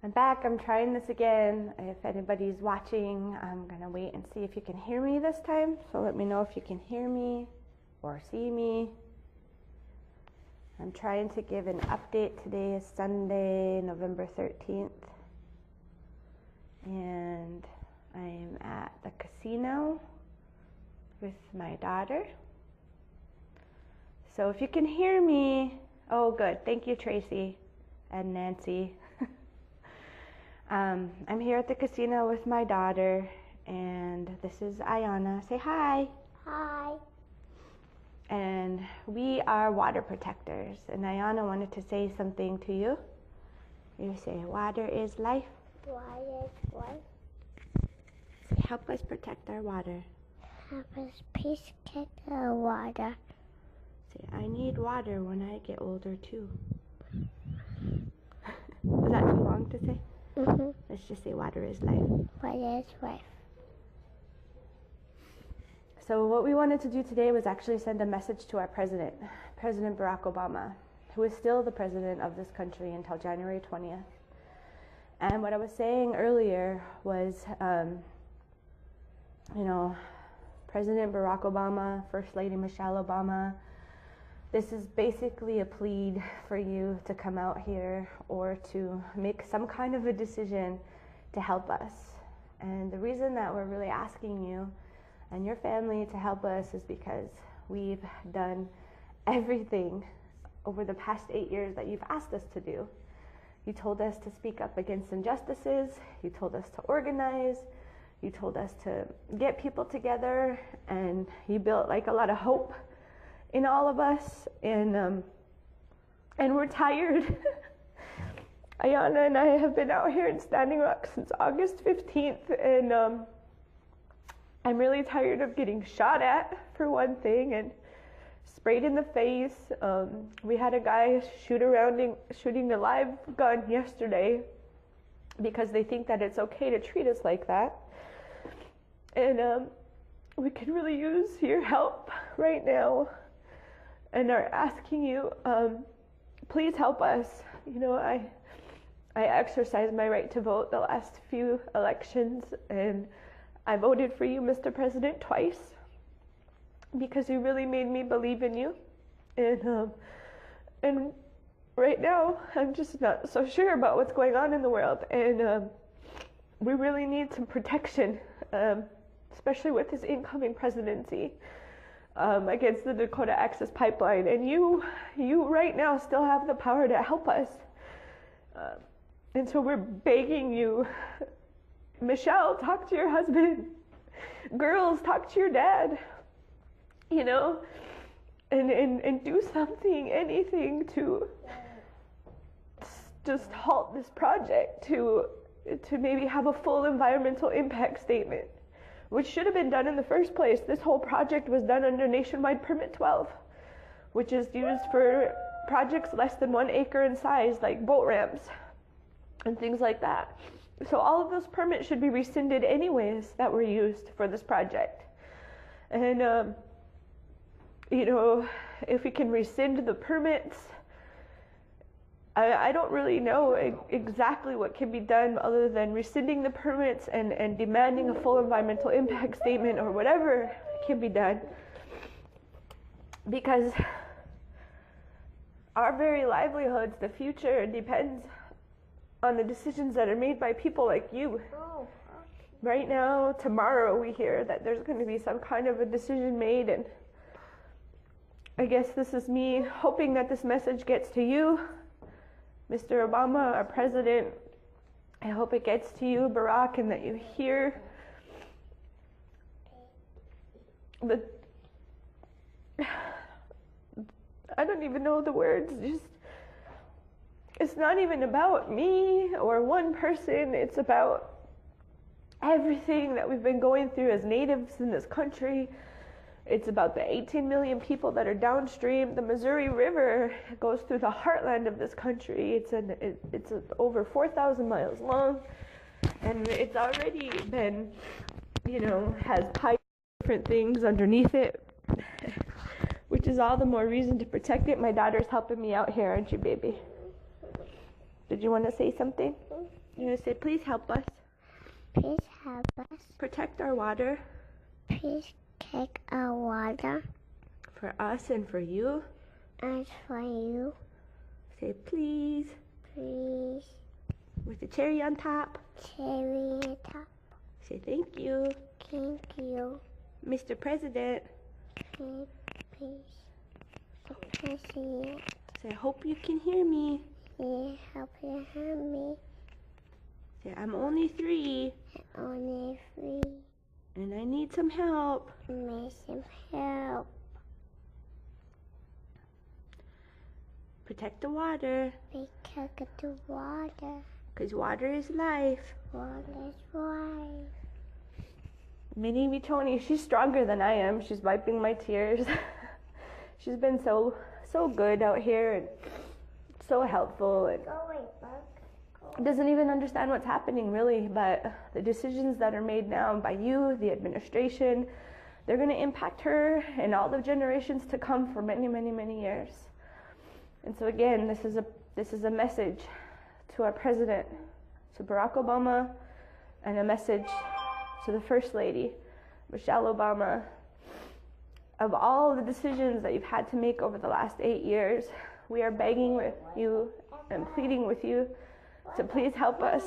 I'm back. I'm trying this again. If anybody's watching, I'm going to wait and see if you can hear me this time. So let me know if you can hear me or see me. I'm trying to give an update. Today is Sunday, November 13th. And I'm at the casino with my daughter. So if you can hear me, oh good. Thank you, Tracy and Nancy. I'm here at the casino with my daughter, and this is Ayana. Say hi. Hi. And we are water protectors, and Ayana wanted to say something to you. You say, water is life. Water is life. Say, help us protect our water. Help us protect our water. Say, I need water when I get older too. Was that too long to say? Mm-hmm. Let's just say water is life. Water is life. So what we wanted to do today was actually send a message to our president, President Barack Obama, who is still the president of this country until January 20th. And what I was saying earlier was, President Barack Obama, First Lady Michelle Obama, this is basically a plea for you to come out here or to make some kind of a decision to help us. And the reason that we're really asking you and your family to help us is because we've done everything over the past 8 years that you've asked us to do. You told us to speak up against injustices. You told us to organize. You told us to get people together, and you built like a lot of hope in all of us, and we're tired. Ayana and I have been out here in Standing Rock since August 15th, and I'm really tired of getting shot at, for one thing, and sprayed in the face. We had a guy shooting a live gun yesterday because they think that it's okay to treat us like that. And we could really use your help right now, and are asking you, please help us. You know, I exercised my right to vote the last few elections, and I voted for you, Mr. President, twice, because you really made me believe in you. And right now, I'm just not so sure about what's going on in the world, and we really need some protection, especially with his incoming presidency, against the Dakota Access Pipeline. And you right now still have the power to help us. And so we're begging you, Michelle, talk to your husband. Girls, talk to your dad. You know, and do something, anything to just halt this project, to maybe have a full environmental impact statement, which should have been done in the first place. This whole project was done under Nationwide Permit 12, which is used for projects less than 1 acre in size, like boat ramps and things like that. So all of those permits should be rescinded anyways that were used for this project. And, if we can rescind the permits, I don't really know exactly what can be done other than rescinding the permits and demanding a full environmental impact statement or whatever can be done. Because our very livelihoods, the future, depends on the decisions that are made by people like you. Right now, tomorrow, we hear that there's going to be some kind of a decision made, and I guess this is me hoping that this message gets to you, Mr. Obama, our president. I hope it gets to you, Barack, and that you hear I don't even know the words. It's not even about me or one person. It's about everything that we've been going through as natives in this country. It's about the 18 million people that are downstream. The Missouri River goes through the heartland of this country. It's over 4,000 miles long, and it's already been, has pipes, different things underneath it, which is all the more reason to protect it. My daughter's helping me out here, aren't you, baby? Did you want to say something? You're going to say, please help us Please help us. protect our water Please take our water for us and for you. and for you. Say, please, Please, with the cherry on top. cherry it up. Say, thank you, Thank you. Mr. President. Please, President. Say, I hope you can hear me. Please help you help me. Say, I'm only 3 Only free. and I need some help. Need some help. Protect the water, We take the water. because water is life. Water is life. Minnie Vitoni, she's stronger than I am. She's wiping my tears. She's been so good out here and so helpful and Go away, Buck. doesn't even understand what's happening really, but the decisions that are made now by you, the administration, they're going to impact her and all the generations to come for many, many, many years. And so again, this is a message to our president, to Barack Obama, and a message to the First Lady, Michelle Obama. Of all the decisions that you've had to make over the last 8 years, we are begging with you and pleading with you to please help us.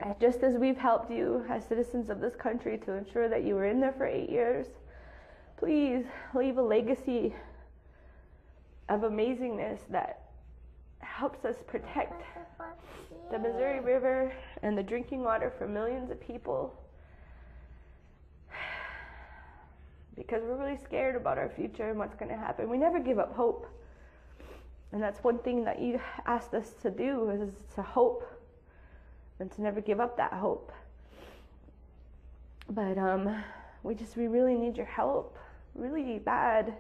And just as we've helped you as citizens of this country to ensure that you were in there for 8 years, please leave a legacy of amazingness that helps us protect the Missouri River and the drinking water for millions of people. Because we're really scared about our future and what's going to happen. We never give up hope. And that's one thing that you asked us to do, is to hope and to never give up that hope. But we really need your help, really bad.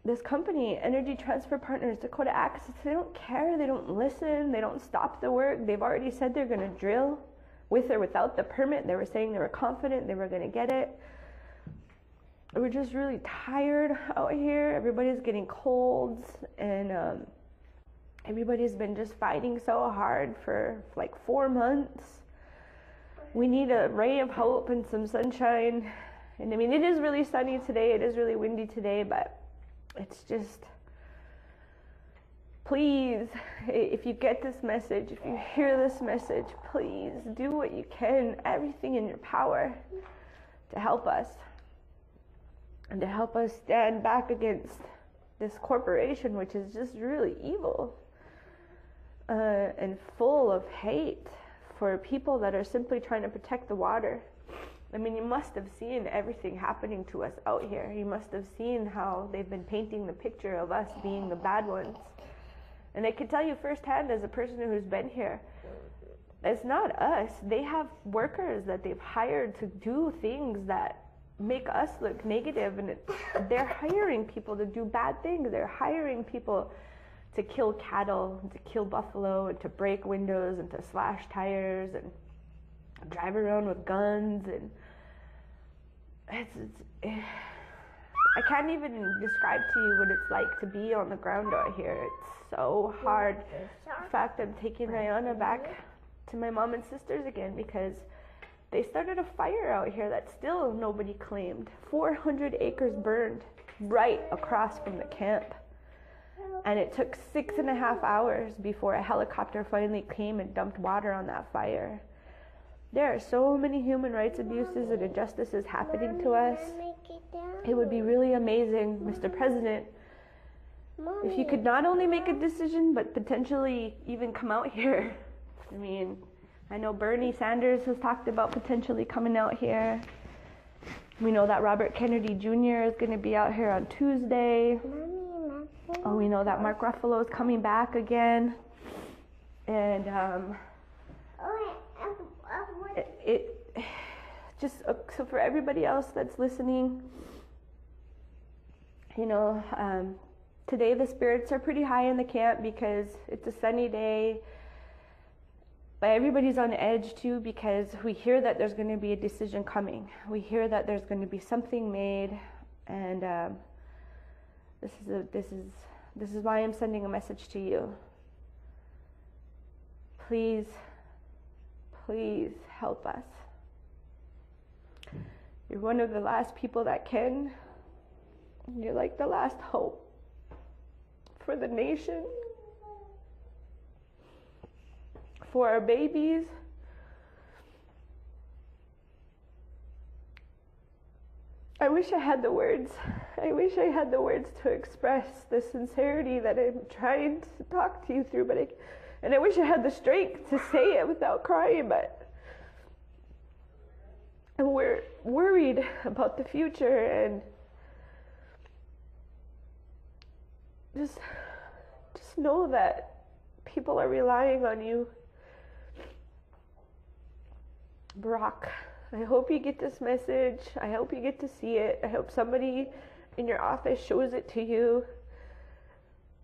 This company, Energy Transfer Partners, Dakota Access, they don't care, they don't listen, they don't stop the work. They've already said they're going to drill with or without the permit. They were saying they were confident they were going to get it. We're just really tired out here. Everybody's getting colds, and everybody's been just fighting so hard for like 4 months. We need a ray of hope and some sunshine. And I mean, it is really sunny today. It is really windy today, but it's just, please, if you get this message, if you hear this message, please do what you can, everything in your power to help us. And to help us stand back against this corporation, which is just really evil and full of hate for people that are simply trying to protect the water. I mean, you must have seen everything happening to us out here. You must have seen how they've been painting the picture of us being the bad ones. And I can tell you firsthand, as a person who's been here, it's not us. They have workers that they've hired to do things that make us look negative, and they're hiring people to do bad things. They're hiring people to kill cattle, to kill buffalo, and to break windows, and to slash tires, and drive around with guns. And I can't even describe to you what it's like to be on the ground out here. It's so hard. In fact, I'm taking Ayana back to my mom and sisters again, because they started a fire out here that still nobody claimed. 400 acres burned right across from the camp. And it took 6.5 hours before a helicopter finally came and dumped water on that fire. There are so many human rights abuses and injustices happening to us. It would be really amazing, Mr. President, if you could not only make a decision, but potentially even come out here. I mean, I know Bernie Sanders has talked about potentially coming out here. We know that Robert Kennedy Jr. is going to be out here on Tuesday. Oh, we know that Mark Ruffalo is coming back again. And so for everybody else that's listening, you know, today the spirits are pretty high in the camp because it's a sunny day. But everybody's on edge too, because we hear that there's going to be a decision coming. We hear that there's going to be something made, and this is why I'm sending a message to you. please, please help us. You're one of the last people that can. You're like the last hope for the nation, for our babies. I wish I had the words. I wish I had the words to express the sincerity that I'm trying to talk to you through, and I wish I had the strength to say it without crying, and we're worried about the future, and just know that people are relying on you. Brock, I hope you get this message. I hope you get to see it. I hope somebody in your office shows it to you,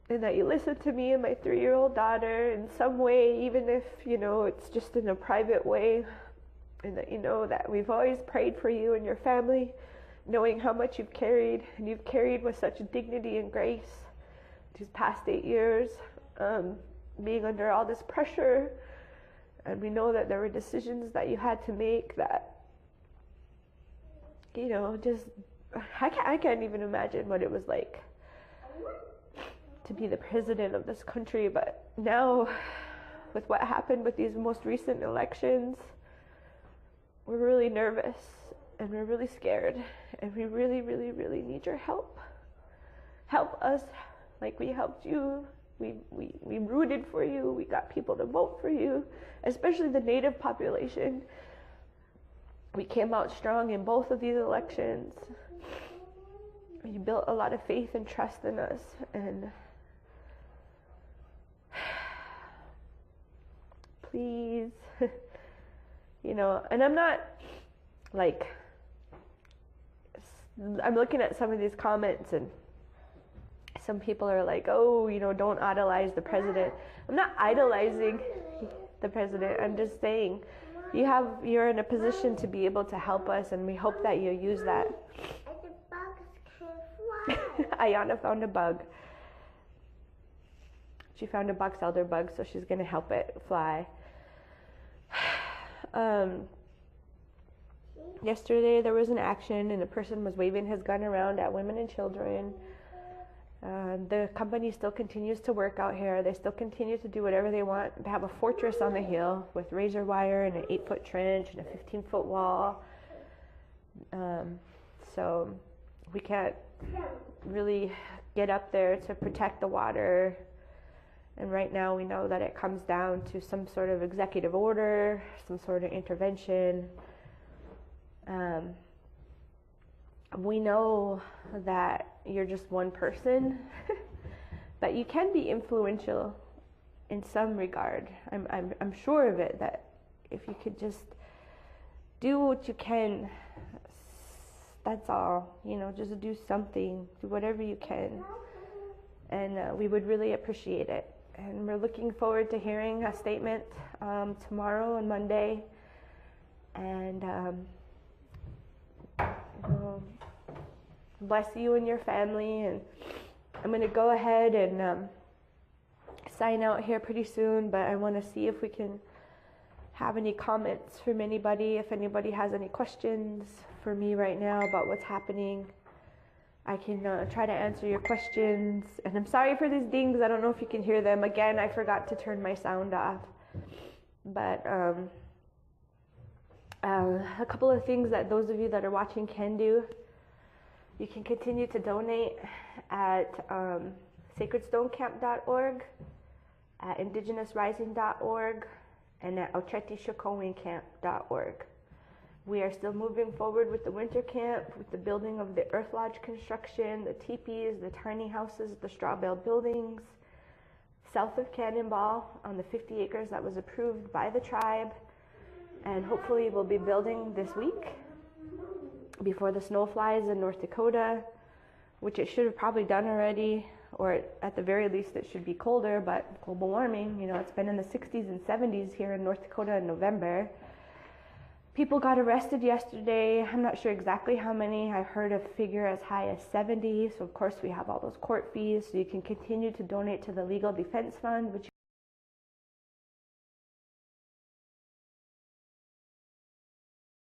and that you listen to me and my 3-year-old daughter in some way, even if, it's just in a private way, and that you know that we've always prayed for you and your family, knowing how much you've carried, and you've carried with such dignity and grace these past 8 years, being under all this pressure. And we know that there were decisions that you had to make that, just, I can't even imagine what it was like to be the president of this country. But now, with what happened with these most recent elections, we're really nervous, and we're really scared, and we really, really, really need your help. Help us like we helped you. We rooted for you. We got people to vote for you, especially the Native population. We came out strong in both of these elections. You built a lot of faith and trust in us, and please, and I'm not I'm looking at some of these comments, and some people are like, oh, don't idolize the president. I'm not idolizing the president. I'm just saying you're in a position to be able to help us, and we hope that you use that. Ayana found a bug. She found a box elder bug, so she's going to help it fly. Yesterday there was an action, and a person was waving his gun around at women and children. The company still continues to work out here. They still continue to do whatever they want. They have a fortress on the hill with razor wire and an 8-foot trench and a 15-foot wall. So we can't really get up there to protect the water. And right now we know that it comes down to some sort of executive order, some sort of intervention. We know that you're just one person, but you can be influential in some regard. I'm sure of it, that if you could just do what you can, that's all, just do something, do whatever you can, and we would really appreciate it. And we're looking forward to hearing a statement tomorrow and Monday, and bless you and your family. And I'm going to go ahead and sign out here pretty soon, but I want to see if we can have any comments from anybody. If anybody has any questions for me right now about what's happening, I can try to answer your questions. And I'm sorry for these dings. I don't know if you can hear them. Again, I forgot to turn my sound off. But a couple of things that those of you that are watching can do. You can continue to donate at sacredstonecamp.org, at indigenousrising.org, and at ochetishakowingcamp.org. We are still moving forward with the winter camp, with the building of the Earth Lodge construction, the teepees, the tiny houses, the straw bale buildings, south of Cannonball on the 50 acres that was approved by the tribe. And hopefully we'll be building this week before the snow flies in North Dakota, which it should have probably done already, or at the very least it should be colder, but global warming, it's been in the 60s and 70s here in North Dakota in November. People got arrested yesterday. I'm not sure exactly how many. I heard a figure as high as 70. So of course we have all those court fees. So you can continue to donate to the Legal Defense Fund, which